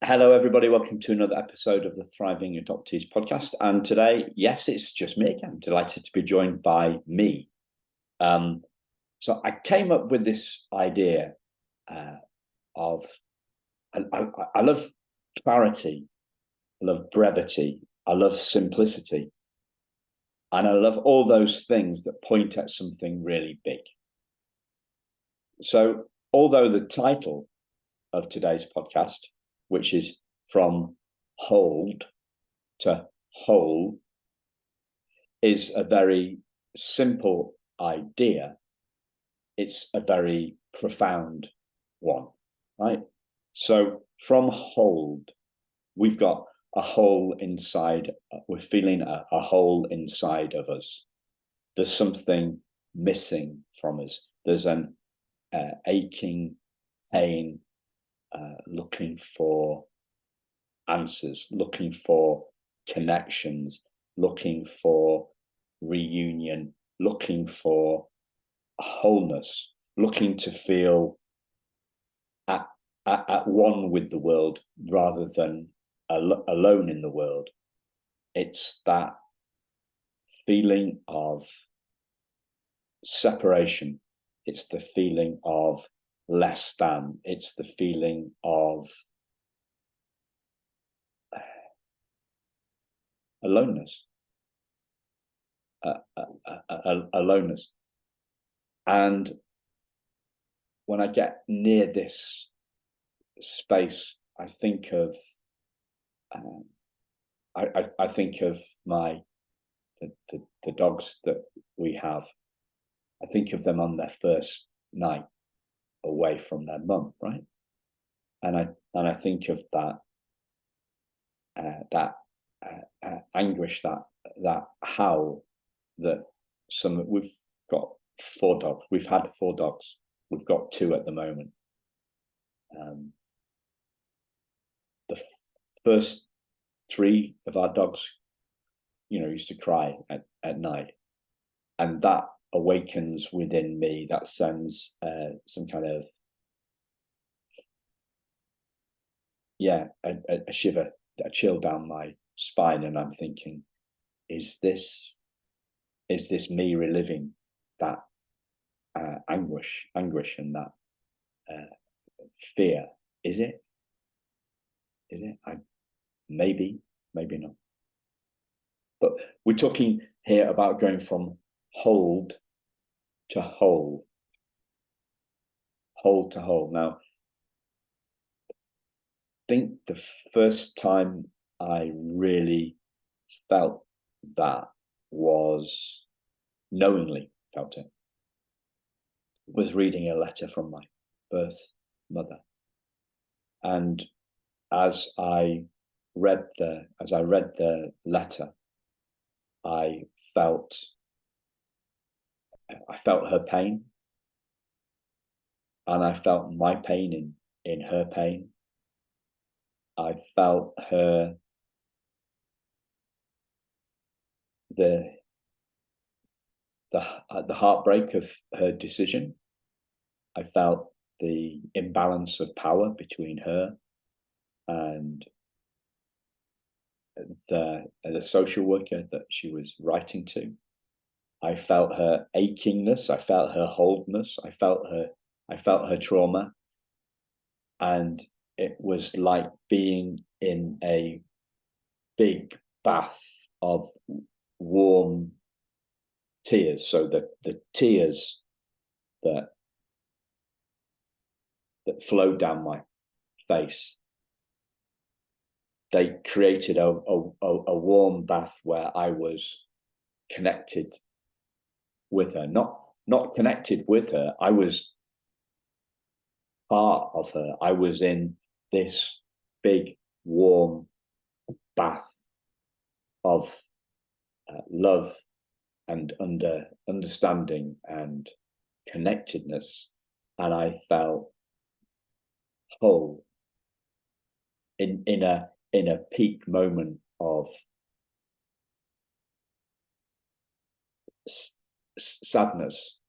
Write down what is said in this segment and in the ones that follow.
Hello, everybody. Welcome to another episode of the Thriving Adoptees podcast. And today, yes, it's just me. I'm delighted to be joined by me. So I came up with this idea of I love clarity, I love brevity, I love simplicity, and I love all those things that point at something really big. So, although the title of today's podcast, which is From Hold to Whole, is a very simple idea, it's a very profound one, right? So from hold, we've got a hole inside, we're feeling a hole inside of us. There's something missing from us. There's an aching pain, looking for answers, looking for connections, looking for reunion, looking for wholeness, looking to feel at one with the world rather than alone in the world. It's that feeling of separation. It's the feeling of less than. It's the feeling of aloneness. Aloneness. And when I get near this space, I think of I think of the dogs that we have. I think of them on their first night away from their mum, right? And I think of that anguish, that howl that we've got 4 dogs. We've had 4 dogs. We've got 2 at the moment. The first 3 of our dogs, used to cry at night, and that awakens within me. That sends some kind of a shiver, a chill down my spine, and I'm thinking, is this me reliving that anguish and that fear? Is it? Maybe not. But we're talking here about going from hold to whole. Hold to whole. Now, I think the first time I really felt that was knowingly felt it was reading a letter from my birth mother. And as I read the letter, I felt her pain, and I felt my pain in her pain. I felt the heartbreak of her decision. I felt the imbalance of power between her and the social worker that she was writing to. I felt her achingness. I felt her wholeness. I felt her trauma, and it was like being in a big bath of warm tears. So the tears that flowed down my face, they created a warm bath where I was connected with her, not connected with her. I was part of her. I was in this big warm bath of love and understanding and connectedness, and I felt whole in a peak moment of sadness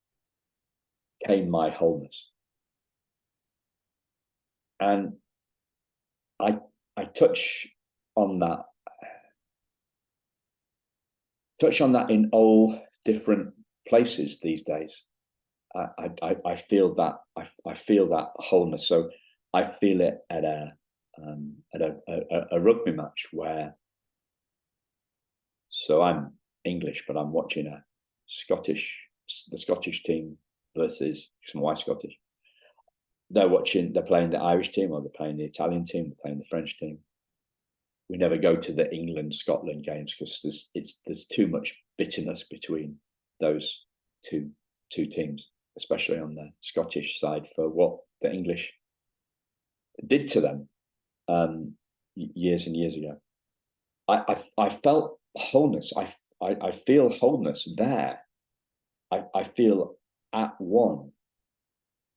came my wholeness. And I touch on that in all different places these days. I feel that I feel that wholeness. So I feel it at a rugby match where, so I'm English, but I'm watching the Scottish team versus, because my wife's Scottish. They're playing the Irish team, or they're playing the Italian team, they're playing the French team. We never go to the England-Scotland games because there's too much bitterness between those two teams, especially on the Scottish side, for what the English did to them years and years ago. I felt wholeness. I feel wholeness there. I feel at one.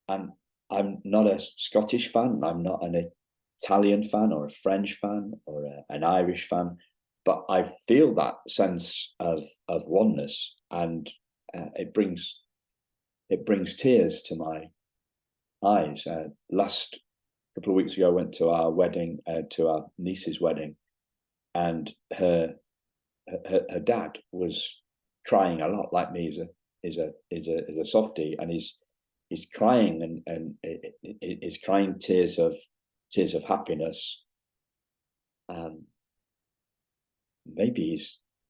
And I'm not a Scottish fan. I'm not an Italian fan or a French fan or an Irish fan, but I feel that sense of oneness, and it brings tears to my eyes. Last couple of weeks ago, I went to our wedding, to our niece's wedding, and her dad was crying a lot, like me. Is a softie, and he's crying, and he's crying tears of happiness. Maybe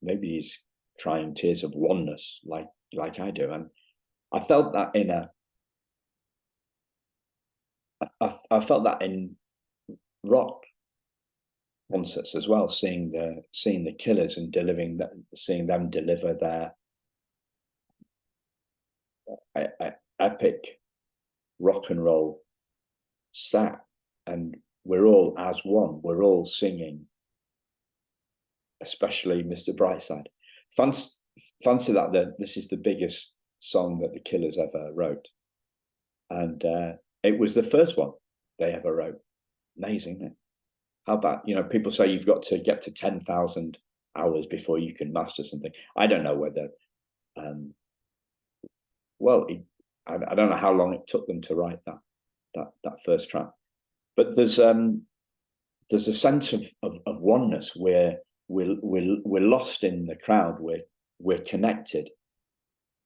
he's crying tears of oneness, like I do, and I felt that I felt that in rock concerts as well, seeing the Killers and seeing them deliver their epic rock and roll set, and we're all as one. We're all singing, especially Mr. Brightside. Fancy that this is the biggest song that the Killers ever wrote, and it was the first one they ever wrote. Amazing, isn't it? How about, people say you've got to get to 10,000 hours before you can master something. I don't know whether, I don't know how long it took them to write that first track, but there's a sense of oneness where we're lost in the crowd. We're connected,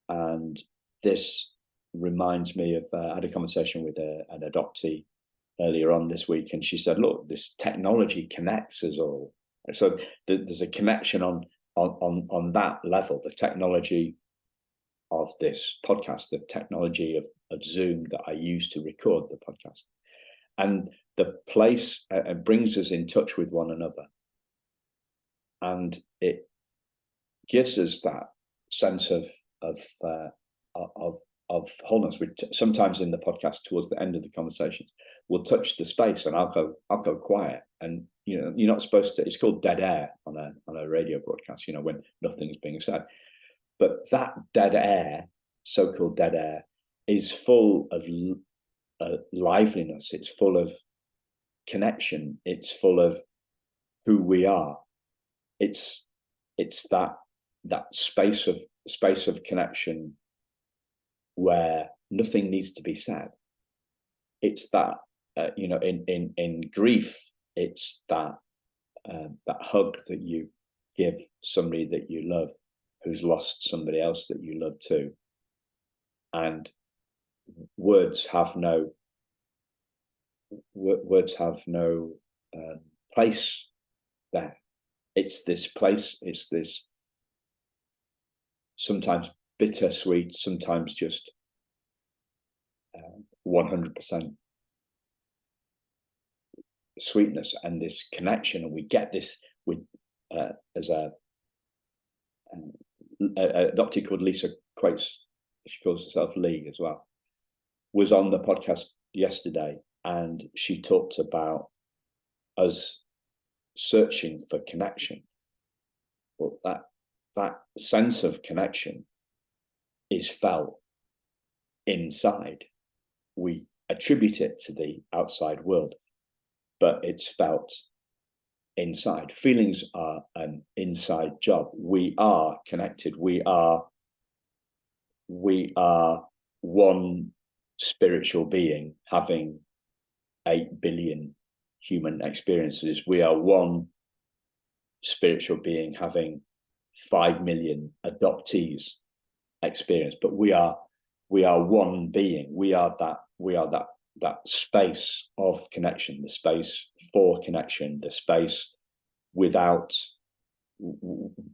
and this reminds me of, I had a conversation with an adoptee earlier on this week, and she said, look, this technology connects us all. So there's a connection on that level. The technology of this podcast, the technology of Zoom that I use to record the podcast, and the place brings us in touch with one another, and it gives us that sense of wholeness. Sometimes in the podcast, towards the end of the conversations, we'll touch the space, and I'll go quiet, and you're not supposed to. It's called dead air on a radio broadcast. When nothing's being said, but that dead air, so-called dead air, is full of liveliness. It's full of connection. It's full of who we are. It's that space of connection where nothing needs to be said. It's that in grief, it's that hug that you give somebody that you love, who's lost somebody else that you love too, and words have no place there. It's this place. It's this sometimes bittersweet, sometimes just 100% sweetness, and this connection. And we get this with as a adoptee called Lisa Quates. She calls herself Lee as well. Was on the podcast yesterday, and she talked about us searching for connection. Well, that sense of connection is felt inside. We attribute it to the outside world, but it's felt inside. Feelings are an inside job. We are connected. We are one spiritual being having 8 billion human experiences. We are one spiritual being having 5 million adoptees experience, but we are one being. We are that space of connection, the space for connection, the space without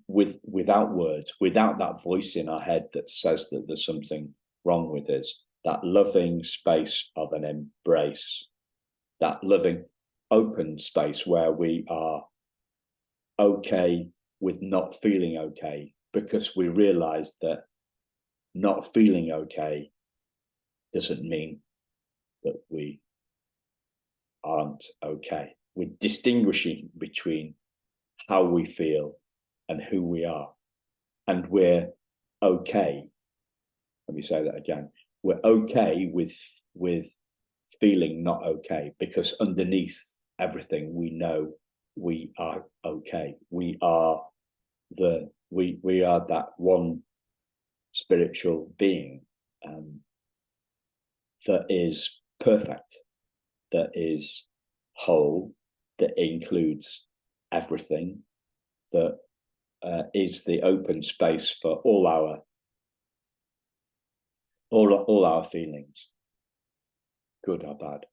words, without that voice in our head that says that there's something wrong with us. That loving space of an embrace, that loving open space where we are okay with not feeling okay, because we realize that not feeling okay doesn't mean that we aren't okay. We're distinguishing between how we feel and who we are. And we're okay. Let me say that again. We're okay with feeling not okay, because underneath everything we know we are okay. We are that one spiritual being that is perfect, that is whole, that includes everything, that is the open space for all our feelings, good or bad,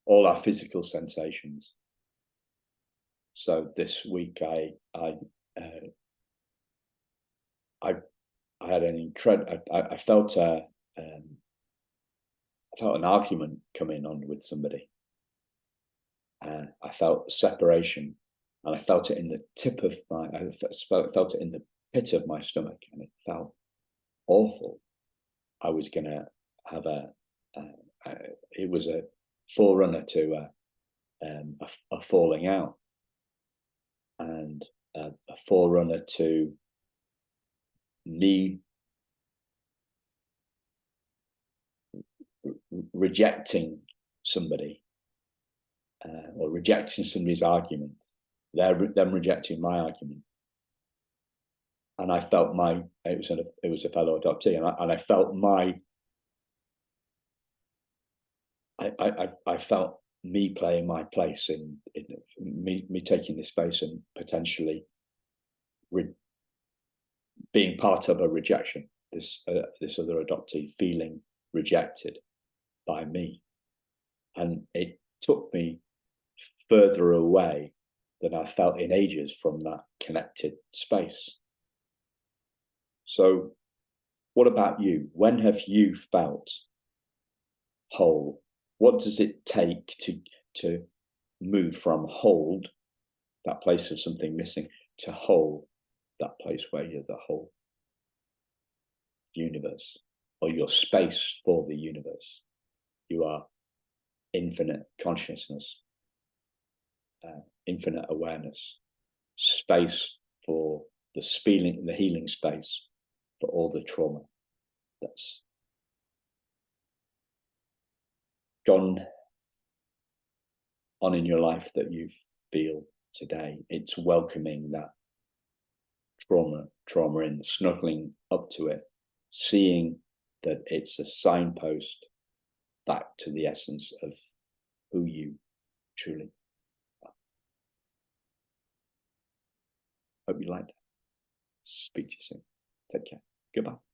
all our physical sensations. So this week I had an incredible. I felt an argument coming on with somebody. I felt separation, and I felt it in the tip of my. I felt it in the pit of my stomach, and it felt awful. I was going to have it was a forerunner to a falling out, and a forerunner to me rejecting somebody, or rejecting somebody's argument, them rejecting my argument. And I felt it was a fellow adoptee, and I felt I felt me playing my place in me taking this space and potentially being part of a rejection. This other adoptee feeling rejected by me, and it took me further away than I felt in ages from that connected space. So, what about you? When have you felt whole? What does it take to move from hold, that place of something missing, to whole, that place where you're the whole universe, or your space for the universe? You are infinite consciousness, infinite awareness, space for the healing space for all the trauma that's gone on in your life that you feel today. It's welcoming that trauma in, snuggling up to it, seeing that it's a signpost back to the essence of who you truly are. Hope you liked it. Speak to you soon. Take care. Goodbye.